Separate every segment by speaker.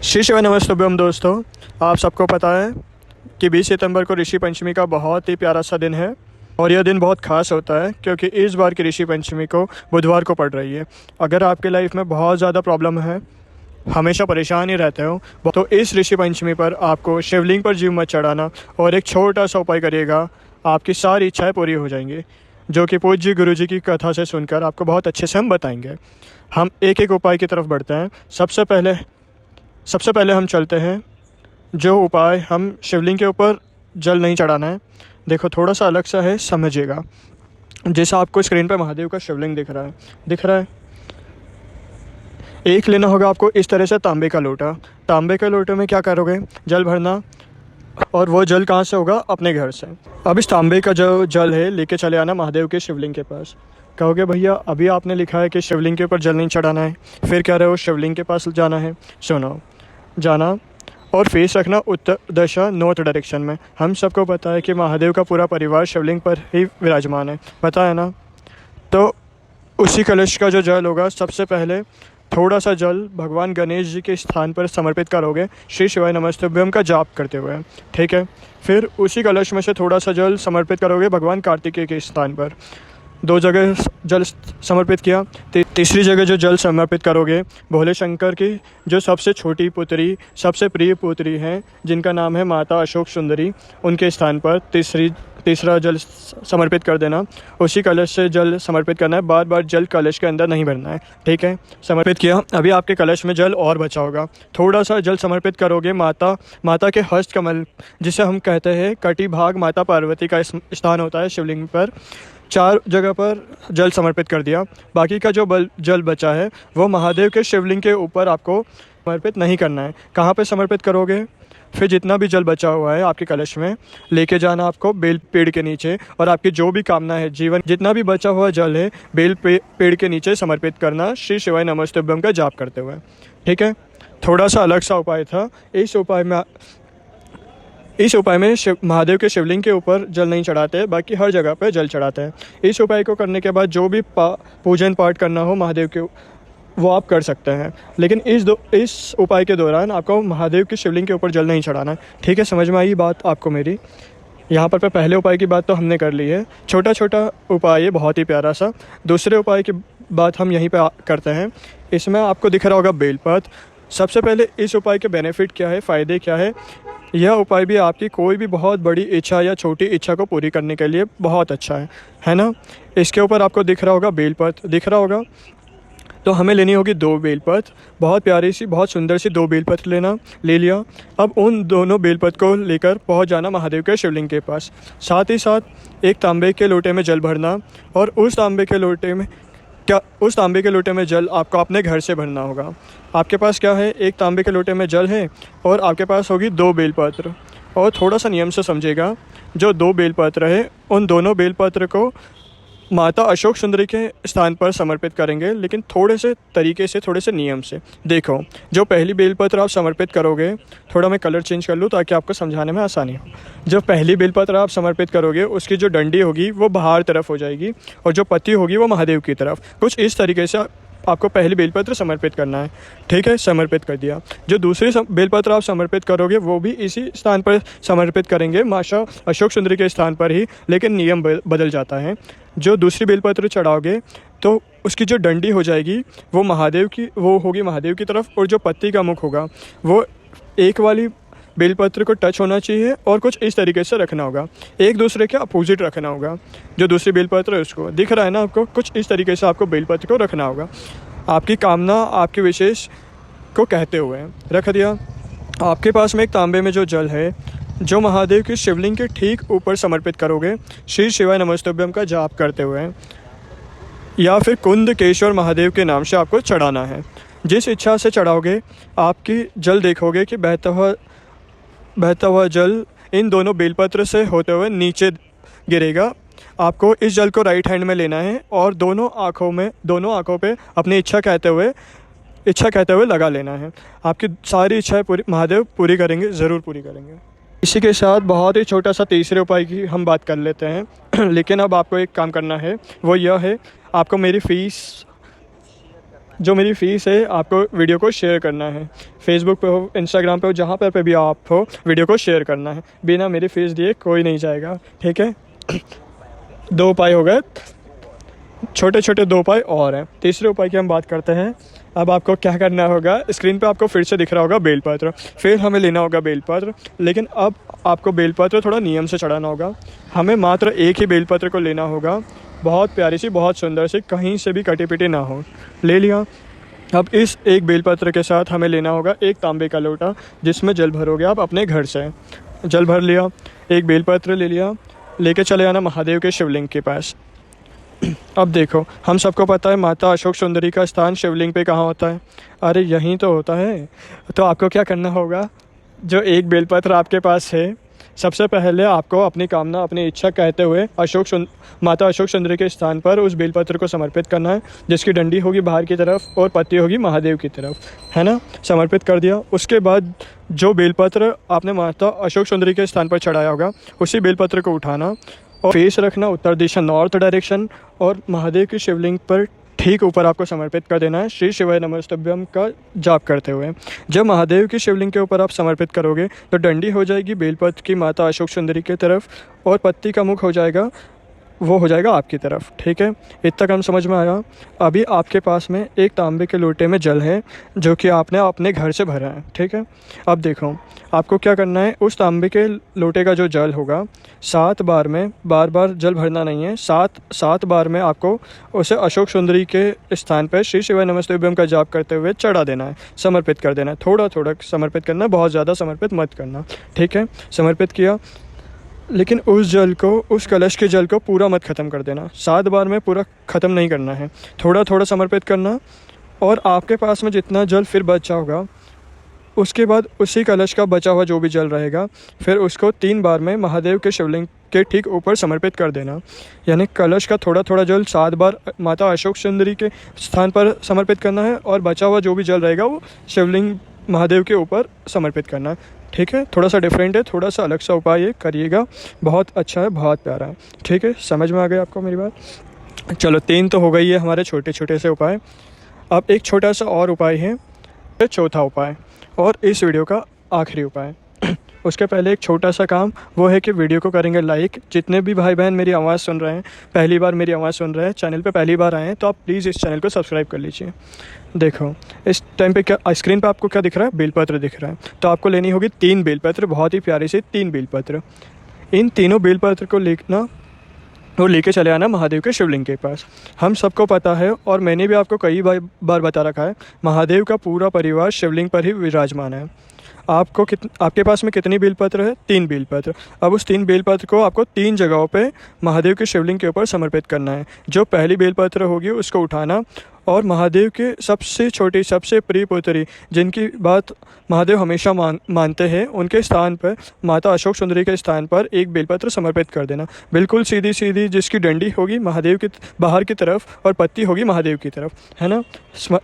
Speaker 1: श्री शिवाय नमस्तुभ्यम दोस्तों। आप सबको पता है कि 20 सितंबर को ऋषि पंचमी का बहुत ही प्यारा सा दिन है और यह दिन बहुत ख़ास होता है क्योंकि इस बार की ऋषि पंचमी को बुधवार को पड़ रही है। अगर आपके लाइफ में बहुत ज़्यादा प्रॉब्लम है, हमेशा परेशान ही रहते हो, तो इस ऋषि पंचमी पर आपको शिवलिंग पर जीव मत चढ़ाना और एक छोटा सा उपाय करिएगा, आपकी सारी इच्छाएँ पूरी हो जाएंगी, जो कि पूज्य गुरु जी की कथा से सुनकर आपको बहुत अच्छे से हम बताएंगे। हम एक एक उपाय की तरफ बढ़ते हैं। सबसे पहले हम चलते हैं जो उपाय हम शिवलिंग के ऊपर जल नहीं चढ़ाना है। देखो थोड़ा सा अलग सा है, समझिएगा। जैसा आपको स्क्रीन पर महादेव का शिवलिंग दिख रहा है। एक लेना होगा आपको इस तरह से तांबे का लोटा। तांबे के लोटे में क्या करोगे, जल भरना, और वो जल कहाँ से होगा, अपने घर से। अब इस तांबे का जो जल है लेके चले आना महादेव के शिवलिंग के पास। कहोगे भैया अभी आपने लिखा है कि शिवलिंग के ऊपर जल नहीं चढ़ाना है, फिर कह रहे हो शिवलिंग के पास जाना है। सुनो, जाना और फेस रखना उत्तर दिशा, नॉर्थ डायरेक्शन में। हम सबको पता है कि महादेव का पूरा परिवार शिवलिंग पर ही विराजमान है, पता है ना। तो उसी कलश का जो जल होगा, सबसे पहले थोड़ा सा जल भगवान गणेश जी के स्थान पर समर्पित करोगे, श्री शिवाय नमस्तुभ्यम का जाप करते हुए, ठीक है। फिर उसी कलश में से थोड़ा सा जल समर्पित करोगे भगवान कार्तिकेय के स्थान पर। 2 जगह जल समर्पित किया। तीसरी जगह जो जल समर्पित करोगे भोले शंकर की जो सबसे छोटी पुत्री, सबसे प्रिय पुत्री हैं, जिनका नाम है माता अशोक सुंदरी, उनके स्थान पर तीसरा जल समर्पित कर देना। उसी कलश से जल समर्पित करना है, बार बार जल कलश के अंदर नहीं भरना है, ठीक है। समर्पित किया। अभी आपके कलश में जल और बचा होगा, थोड़ा सा जल समर्पित करोगे माता के हस्त कमल, जिसे हम कहते हैं कटी भाग माता पार्वती का स्थान होता है शिवलिंग पर। 4 जगह पर जल समर्पित कर दिया। बाकी का जो जल बचा है वो महादेव के शिवलिंग के ऊपर आपको समर्पित नहीं करना है। कहाँ पे समर्पित करोगे, फिर जितना भी जल बचा हुआ है आपके कलश में लेके जाना आपको बेल पेड़ के नीचे, और आपकी जो भी कामना है, जीवन जितना भी बचा हुआ जल है बेल पेड़ के नीचे समर्पित करना, श्री शिवाय नमस्तुभ्यम का जाप करते हुए, ठीक है। थोड़ा सा अलग सा उपाय था। इस उपाय में महादेव के शिवलिंग के ऊपर जल नहीं चढ़ाते, बाकी हर जगह पर जल चढ़ाते हैं। इस उपाय को करने के बाद जो भी पूजन पाठ करना हो महादेव के, वो आप कर सकते हैं, लेकिन इस उपाय के दौरान आपको महादेव के शिवलिंग के ऊपर जल नहीं चढ़ाना है, ठीक है। समझ में आई बात आपको मेरी। यहाँ पर पहले उपाय की बात तो हमने कर ली है, छोटा छोटा उपाय है, बहुत ही प्यारा सा। दूसरे उपाय की बात हम यहीं पर करते हैं। इसमें आपको दिख रहा होगा बेलपत्र। सबसे पहले इस उपाय के बेनिफिट क्या है, फ़ायदे क्या है। यह उपाय भी आपकी कोई भी बहुत बड़ी इच्छा या छोटी इच्छा को पूरी करने के लिए बहुत अच्छा है ना। इसके ऊपर आपको दिख रहा होगा बेलपत्र, दिख रहा होगा। तो हमें लेनी होगी 2 बेलपत्र, बहुत प्यारी सी, बहुत सुंदर सी 2 बेलपत्र ले लिया। अब उन दोनों बेलपत्र को लेकर पहुंच जाना महादेव के शिवलिंग के पास। साथ ही साथ एक तांबे के लोटे में जल भरना, और उस तांबे के लोटे में जल आपको अपने घर से भरना होगा। आपके पास क्या है, एक तांबे के लोटे में जल है और आपके पास होगी 2 बेलपत्र। और थोड़ा सा नियम से समझिएगा, जो 2 बेलपत्र है उन दोनों बेलपत्र को माता अशोक सुंदरी के स्थान पर समर्पित करेंगे, लेकिन थोड़े से तरीके से, थोड़े से नियम से। देखो, जो पहली बेलपत्र आप समर्पित करोगे, थोड़ा मैं कलर चेंज कर लूँ ताकि आपको समझाने में आसानी हो। जो पहली बेलपत्र आप समर्पित करोगे उसकी जो डंडी होगी वो बाहर तरफ हो जाएगी, और जो पत्ती होगी वो महादेव की तरफ। कुछ इस तरीके से आपको पहली बेलपत्र समर्पित करना है, ठीक है। समर्पित कर दिया। जो दूसरी बेलपत्र आप समर्पित करोगे वो भी इसी स्थान पर समर्पित करेंगे, माता अशोक सुंदरी के स्थान पर ही, लेकिन नियम बदल जाता है। जो दूसरी बेलपत्र चढ़ाओगे तो उसकी जो डंडी हो जाएगी वो होगी महादेव की तरफ, और जो पत्ती का मुख होगा वो एक वाली बेलपत्र को टच होना चाहिए, और कुछ इस तरीके से रखना होगा, एक दूसरे के अपोजिट रखना होगा। जो दूसरी बेलपत्र है उसको दिख रहा है ना आपको, कुछ इस तरीके से आपको बेलपत्र को रखना होगा, आपकी कामना, आपके विशेष को कहते हुए रख दिया। आपके पास में एक तांबे में जो जल है, जो महादेव के शिवलिंग के ठीक ऊपर समर्पित करोगे, श्री शिवाय नमस्तुभ्यम का जाप करते हुए, या फिर कुंदकेश्वर महादेव के नाम से आपको चढ़ाना है। जिस इच्छा से चढ़ाओगे, आपकी जल देखोगे कि बहता हुआ जल इन दोनों बेलपत्र से होते हुए नीचे गिरेगा। आपको इस जल को राइट हैंड में लेना है और दोनों आँखों पे अपनी इच्छा कहते हुए लगा लेना है। आपकी सारी इच्छाएं महादेव पूरी करेंगे, ज़रूर पूरी करेंगे। इसी के साथ बहुत ही छोटा सा तीसरे उपाय की हम बात कर लेते हैं लेकिन अब आपको एक काम करना है, वो यह है, आपको मेरी फ़ीस जो मेरी फ़ीस है आपको वीडियो को शेयर करना है। फेसबुक पे हो, इंस्टाग्राम पे हो, जहाँ पर भी आप हो, वीडियो को शेयर करना है। बिना मेरी फ़ीस दिए कोई नहीं जाएगा, ठीक है। 2 उपाय हो गए, छोटे छोटे 2 उपाय और हैं। तीसरे उपाय की हम बात करते हैं। अब आपको क्या करना होगा, स्क्रीन पे आपको फिर से दिख रहा होगा बेलपत्र, फिर हमें लेना होगा बेलपत्र। लेकिन अब आपको बेलपत्र थोड़ा नियम से चढ़ाना होगा। हमें मात्र एक ही बेलपत्र को लेना होगा, बहुत प्यारी सी, बहुत सुंदर सी, कहीं से भी कटी पिटी ना हो। ले लिया। अब इस एक बेलपत्र के साथ हमें लेना होगा एक तांबे का लोटा, जिसमें जल भरोगे आप अपने घर से। जल भर लिया, एक बेलपत्र ले लिया, लेके चले आना महादेव के शिवलिंग के पास। अब देखो, हम सबको पता है माता अशोक सुंदरी का स्थान शिवलिंग पे कहाँ होता है। अरे यहीं तो होता है। तो आपको क्या करना होगा, जो एक बेलपत्र आपके पास है, सबसे पहले आपको अपनी कामना, अपनी इच्छा कहते हुए माता अशोक सुंदरी के स्थान पर उस बेलपत्र को समर्पित करना है, जिसकी डंडी होगी बाहर की तरफ और पत्ती होगी महादेव की तरफ, है ना। समर्पित कर दिया। उसके बाद जो बेलपत्र आपने माता अशोक सुंदरी के स्थान पर चढ़ाया होगा, उसी बेलपत्र को उठाना और फेस रखना उत्तर दिशा, नॉर्थ डायरेक्शन, और महादेव की शिवलिंग पर ठीक ऊपर आपको समर्पित कर देना है श्री शिवाय नमस्तुभ्यम का जाप करते हुए। जब महादेव की शिवलिंग के ऊपर आप समर्पित करोगे तो डंडी हो जाएगी बेलपत्र की माता अशोक सुंदरी की तरफ, और पत्ती का मुख हो जाएगा, वो हो जाएगा आपकी तरफ, ठीक है। इतना काम समझ में आया। अभी आपके पास में एक तांबे के लोटे में जल है, जो कि आपने अपने घर से भरा है, ठीक है। अब देखो, आपको क्या करना है, उस तांबे के लोटे का जो जल होगा 7 बार में, बार बार जल भरना नहीं है, 7 बार में आपको उसे अशोक सुंदरी के स्थान पर श्री शिवाय नमस्तुभ्यम का जाप करते हुए चढ़ा देना है, समर्पित कर देना है। थोड़ा थोड़ा समर्पित करना, बहुत ज़्यादा समर्पित मत करना, ठीक है। समर्पित किया, लेकिन उस जल को, उस कलश के जल को पूरा मत ख़त्म कर देना। 7 बार में पूरा ख़त्म नहीं करना है, थोड़ा थोड़ा समर्पित करना। और आपके पास में जितना जल फिर बचा होगा, उसके बाद उसी कलश का बचा हुआ जो भी जल रहेगा, फिर उसको 3 बार में महादेव के शिवलिंग के ठीक ऊपर समर्पित कर देना। यानी कलश का थोड़ा थोड़ा जल 7 बार माता अशोक सुंदरी के स्थान पर समर्पित करना है, और बचा हुआ जो भी जल रहेगा वो शिवलिंग महादेव के ऊपर समर्पित करना है, ठीक है। थोड़ा सा डिफरेंट है, थोड़ा सा अलग सा उपाय ये करिएगा, बहुत अच्छा है, बहुत प्यारा है, ठीक है। समझ में आ गई आपको मेरी बात। चलो, 3 तो हो गई है हमारे छोटे छोटे से उपाय। अब एक छोटा सा और उपाय है, चौथा उपाय, और इस वीडियो का आखिरी उपाय। उसके पहले एक छोटा सा काम, वो है कि वीडियो को करेंगे लाइक। जितने भी भाई बहन मेरी आवाज़ सुन रहे हैं, पहली बार मेरी आवाज़ सुन रहे हैं, चैनल पे पहली बार आए हैं, तो आप प्लीज़ इस चैनल को सब्सक्राइब कर लीजिए। देखो, इस टाइम पे क्या स्क्रीन पे आपको क्या दिख रहा है, बेलपत्र दिख रहा है। तो आपको लेनी होगी 3 बेलपत्र, बहुत ही प्यारी सी 3 बेलपत्र। इन तीनों बेलपत्र को लेना, वो लेके चले आना महादेव के शिवलिंग के पास। हम सबको पता है, और मैंने भी आपको कई बार बता रखा है, महादेव का पूरा परिवार शिवलिंग पर ही विराजमान है। आपके पास में कितनी बेलपत्र है, 3 बेलपत्र। अब उस 3 बेलपत्र को आपको 3 जगहों पे महादेव के शिवलिंग के ऊपर समर्पित करना है। जो पहली बेलपत्र होगी उसको उठाना, और महादेव के सबसे छोटी, सबसे प्रिय पुत्री, जिनकी बात महादेव हमेशा मानते हैं, उनके स्थान पर, माता अशोक सुंदरी के स्थान पर एक बेलपत्र समर्पित कर देना। बिल्कुल सीधी सीधी, जिसकी डंडी होगी महादेव की बाहर की तरफ और पत्ती होगी महादेव की तरफ, है ना।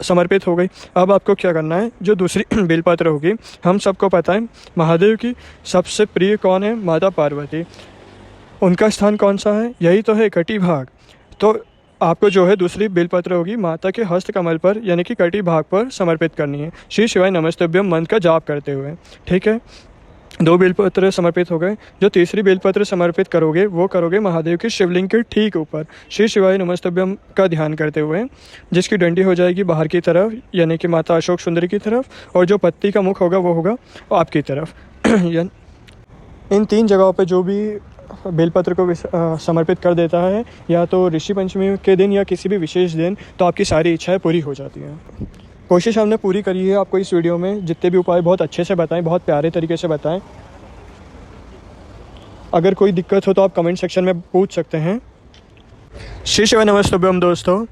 Speaker 1: समर्पित हो गई। अब आपको क्या करना है, जो दूसरी बेलपत्र होगी, हम सबको पता है महादेव की सबसे प्रिय कौन है, माता पार्वती। उनका स्थान कौन सा है, यही तो है कटी भाग। तो आपको जो है दूसरी बेलपत्र होगी माता के हस्त कमल पर, यानी कि कटी भाग पर समर्पित करनी है, श्री शिवाय नमस्तुभ्यम मंत्र का जाप करते हुए, ठीक है। 2 बेलपत्र समर्पित हो गए। जो तीसरी बेलपत्र समर्पित करोगे, वो करोगे महादेव के शिवलिंग के ठीक ऊपर श्री शिवाय नमस्तुभ्यम का ध्यान करते हुए, जिसकी डंडी हो जाएगी बाहर की तरफ, यानी कि माता अशोक सुंदरी की तरफ, और जो पत्ती का मुख होगा वो होगा आपकी तरफ। इन 3 जगहों पे जो भी बेलपत्र को समर्पित कर देता है, या तो ऋषि पंचमी के दिन या किसी भी विशेष दिन, तो आपकी सारी इच्छाएं पूरी हो जाती हैं। कोशिश हमने पूरी करी है आपको इस वीडियो में, जितने भी उपाय बहुत अच्छे से बताएं, बहुत प्यारे तरीके से बताएं। अगर कोई दिक्कत हो तो आप कमेंट सेक्शन में पूछ सकते हैं। श्री शिवाय नमस्तुभ्यम दोस्तों।